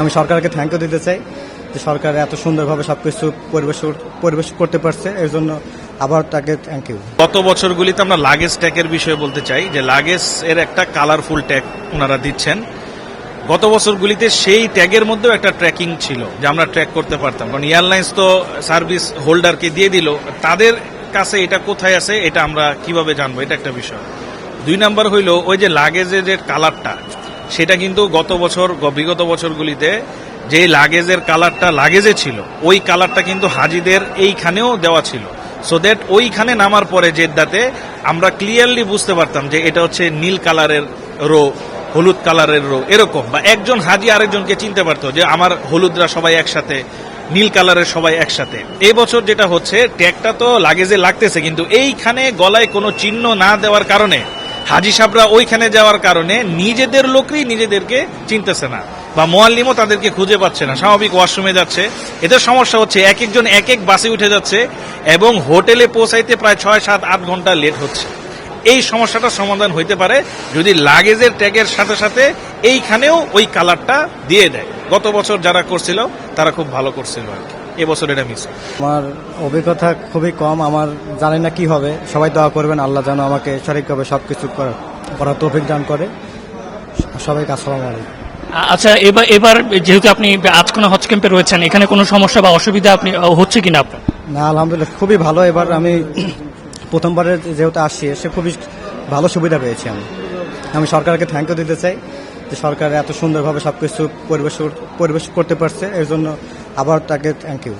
আমি সরকারকে thank you দিতে চাই যে সরকার এত সুন্দরভাবে সবকিছু পরিবেশ করতে পারছে, এর জন্য আবার তাকে থ্যাংক ইউ। গত বছরগুলিতে আমরা লাগেজ ট্যাগের বিষয়ে বলতে চাই যে লাগেজ এর একটা কালারফুল ট্যাগ ওনারা দিচ্ছেন। গত বছরগুলিতে সেই ট্যাগের মধ্যেও একটা ট্র্যাকিং ছিল যে আমরা ট্র্যাক করতে পারতাম, কারণ এয়ারলাইন্স তো সার্ভিস হোল্ডারকে দিয়ে দিল, তাদের কাছে এটা কোথায় আছে এটা আমরা কিভাবে জানবো, এটা একটা বিষয়। 2 নাম্বার হইল ওই যে লাগেজের যে কালারটা, সেটা কিন্তু বিগত বছরগুলিতে যে লাগেজের কালারটা লাগেজে ছিল ওই কালারটা কিন্তু হাজিদের এইখানেও দেওয়া ছিল, সো দ্যাট ওইখানে নামার পরে জেদ্দাতে আমরা ক্লিয়ারলি বুঝতে পারতাম যে এটা হচ্ছে নীল কালারের রো, হলুদ কালারের রো, এরকম, বা একজন হাজি আরেকজনকে চিনতে পারতো যে আমার হলুদরা সবাই একসাথে, নীল কালারের সবাই একসাথে। এই বছর যেটা হচ্ছে ট্যাগটা তো লাগেজে লাগতেছে, কিন্তু এইখানে গলায় কোনো চিহ্ন না দেওয়ার কারণে হাজি সাহেবরা ওইখানে যাওয়ার কারণে নিজেদের লোকই নিজেদেরকে চিনতেছে না, বা মোয়াল্লিমও তাদেরকে খুঁজে পাচ্ছে না, স্বাভাবিক ওয়াশরুমে যাচ্ছে। এদের সমস্যা হচ্ছে এক একজন এক এক বাসে উঠে যাচ্ছে এবং হোটেলে পৌঁছাইতে প্রায় 6, 7, 8 ঘন্টা লেট হচ্ছে। এই সমস্যাটা সমাধান হইতে পারে যদি লাগেজের ট্যাগের সাথে সাথে এইখানেও ওই কালারটা দিয়ে দেয়। গত বছর যারা করছিল তারা খুব ভালো করছিল আর কি, এবছর এটা মিস। আমার অভিজ্ঞতা খুবই কম, আমার জানি না কি হবে। সবাই দোয়া করবেন আল্লাহ যেন আমাকে সঠিকভাবে সবকিছু করার তৌফিক দান করে। সবাইকে আসসালামু আলাইকুম। আচ্ছা, এবার যেহেতু আপনি আজকোনা হজ ক্যাম্পে রয়েছেন, এখানে কোনো সমস্যা বা অসুবিধা আপনি হচ্ছে কিনা আপনার? না, আলহামদুলিল্লাহ খুবই ভালো। এবার আমি প্রথমবারের যেহেতু আসছি, সে খুবই ভালো সুবিধা পেয়েছি। আমি সরকারকে থ্যাংক ইউ দিতে চাই যে সরকার এত সুন্দরভাবে সবকিছু পরিবেশ করতে পারছে, এর জন্য আবার তাকে থ্যাংক ইউ।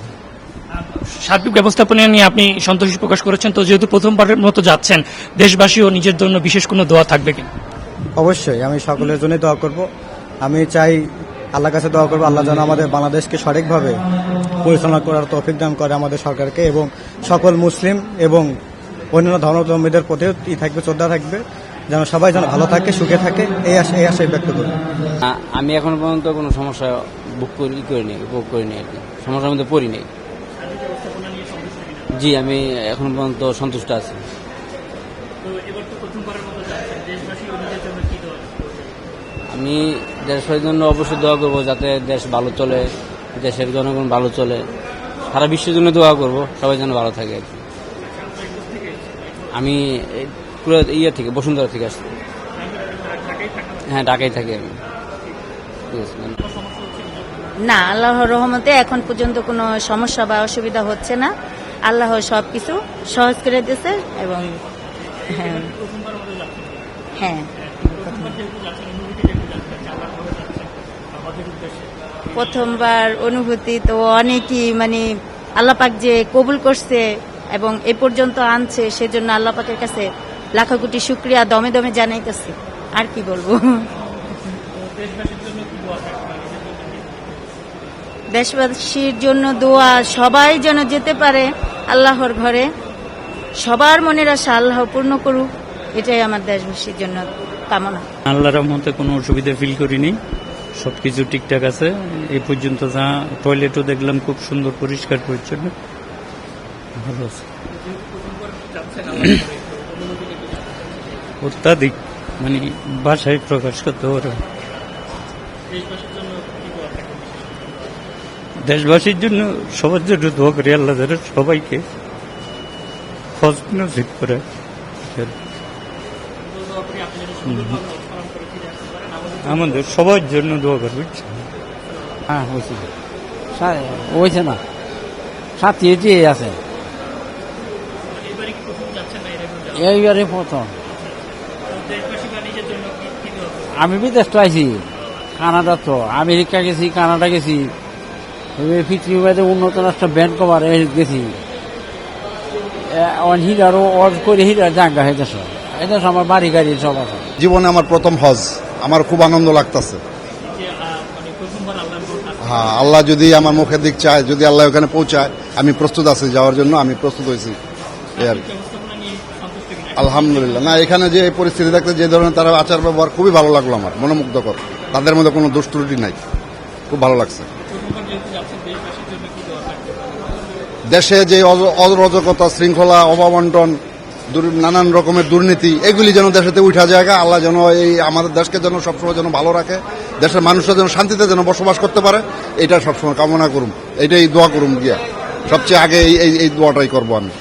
সার্বিক ব্যবস্থাপনা নিয়ে আপনি সন্তোষ প্রকাশ করেছেন, তো যেহেতু প্রথমবারের মতো যাচ্ছেন, দেশবাসী ও নিজের জন্য বিশেষ কোনো দোয়া থাকবে কিনা? অবশ্যই আমি সকলের জন্যই দোয়া করব। আমি চাই আল্লাহর কাছে দোয়া করবো আল্লাহ যেন আমাদের বাংলাদেশকে সঠিকভাবে পরিচালনা করার তৌফিক দান করে আমাদের সরকারকে, এবং সকল মুসলিম এবং অন্যান্য ধর্মাবলম্বীদের প্রতিও থাকবে, শ্রদ্ধা থাকবে, যেন সবাই যেন ভালো থাকে, সুখে থাকে, এই আশাই ব্যক্ত করি। আমি এখন পর্যন্ত কোনো সমস্যা উপভোগ করিনি আর কি, সমস্যার মধ্যে পড়িনি। জি, আমি এখন পর্যন্ত সন্তুষ্ট আছি। আমি দেশের জন্য অবশ্যই দোয়া করবো যাতে দেশ ভালো চলে, দেশের জনগণ ভালো চলে, সারা বিশ্বের জন্য দোয়া করবো সবাই যেন ভালো থাকে আর কি। আমি পুরো থেকে বসুন্ধরা থেকে আসছি। হ্যাঁ, ঢাকায় থাকি আমি। ঠিক আছে। না, আল্লাহর রহমতে এখন পর্যন্ত কোনো সমস্যা বা অসুবিধা হচ্ছে না। আল্লাহ সবকিছু সহজ করে দিয়েছে এবং হ্যাঁ, প্রথমবার অনুভূতি তো অনেকই, মানে আল্লাহ পাক যে কবুল করছে এবং এ পর্যন্ত আনছে, সেজন্য আল্লাহ পাকের কাছে লাখো কোটি শুকরিয়া দমে দমে জানাইতেছি। আর কি বলবো। দেশবাসীর জন্য দোয়া, সবাই যেন যেতে পারে আল্লাহর ঘরে, সবার মনের আশা আল্লাহ পূর্ণ করুক, এটাই আমার দেশবাসীর জন্য কামনা। আল্লাহর রহমতে কোনো অসুবিধা ফিল করিনি, সবকিছু ঠিকঠাক আছে। এই পর্যন্ত যা টয়লেটও দেখলাম খুব সুন্দর, পরিষ্কার পরিচ্ছন্ন, ভালো আছে। অত্যাধিক, মানে ভাষায় প্রকাশ করতে পারে। দেশবাসীর জন্য সবার জন্য দোয়া করি আল্লাহ যেন সবাইকে হজ নসিব করে। আমাদের সবার জন্য দোয়া করবে। হ্যাঁ, হয়েছে না, সাথী আছে এইবারে প্রথম। আমি বিদেশ তো আইছি, কানাডা, তো আমেরিকা গেছি, কানাডা গেছি, পৃথিবীতে উন্নত রাষ্ট্র ব্যান্ড কভার গেছি। হিরারও অজ করে হিরার জায়গা হয়েছে, এটা আমার বাড়ি গাড়ি সব আছে। জীবনে আমার প্রথম হজ, আমার খুব আনন্দ লাগতেছে। হ্যাঁ, আল্লাহ যদি আমার মুখের দিক চায়, যদি আল্লাহ ওখানে পৌঁছায়, আমি প্রস্তুত আছি যাওয়ার জন্য, আমি প্রস্তুত হয়েছি আর কি। আলহামদুলিল্লাহ। না, এখানে যে পরিস্থিতি দেখতে, যে ধরনের তারা আচার ব্যবহার, খুবই ভালো লাগলো আমার, মনোমুগ্ধকর। তাদের মধ্যে কোনো দোষ ত্রুটি নাই, খুব ভালো লাগছে। দেশে যে অরাজকতা, শৃঙ্খলা, অভাবন্টন, নানান রকমের দুর্নীতি, এগুলি যেন দেশেতে উঠা জায়গা, আল্লাহ যেন এই আমাদের দেশকে যেন সবসময় যেন ভালো রাখে, দেশের মানুষরা যেন শান্তিতে যেন বসবাস করতে পারে, এটা সবসময় কামনা করুম, এটাই দোয়া করুম গিয়া। সবচেয়ে আগে এই দোয়াটাই করবো আমি।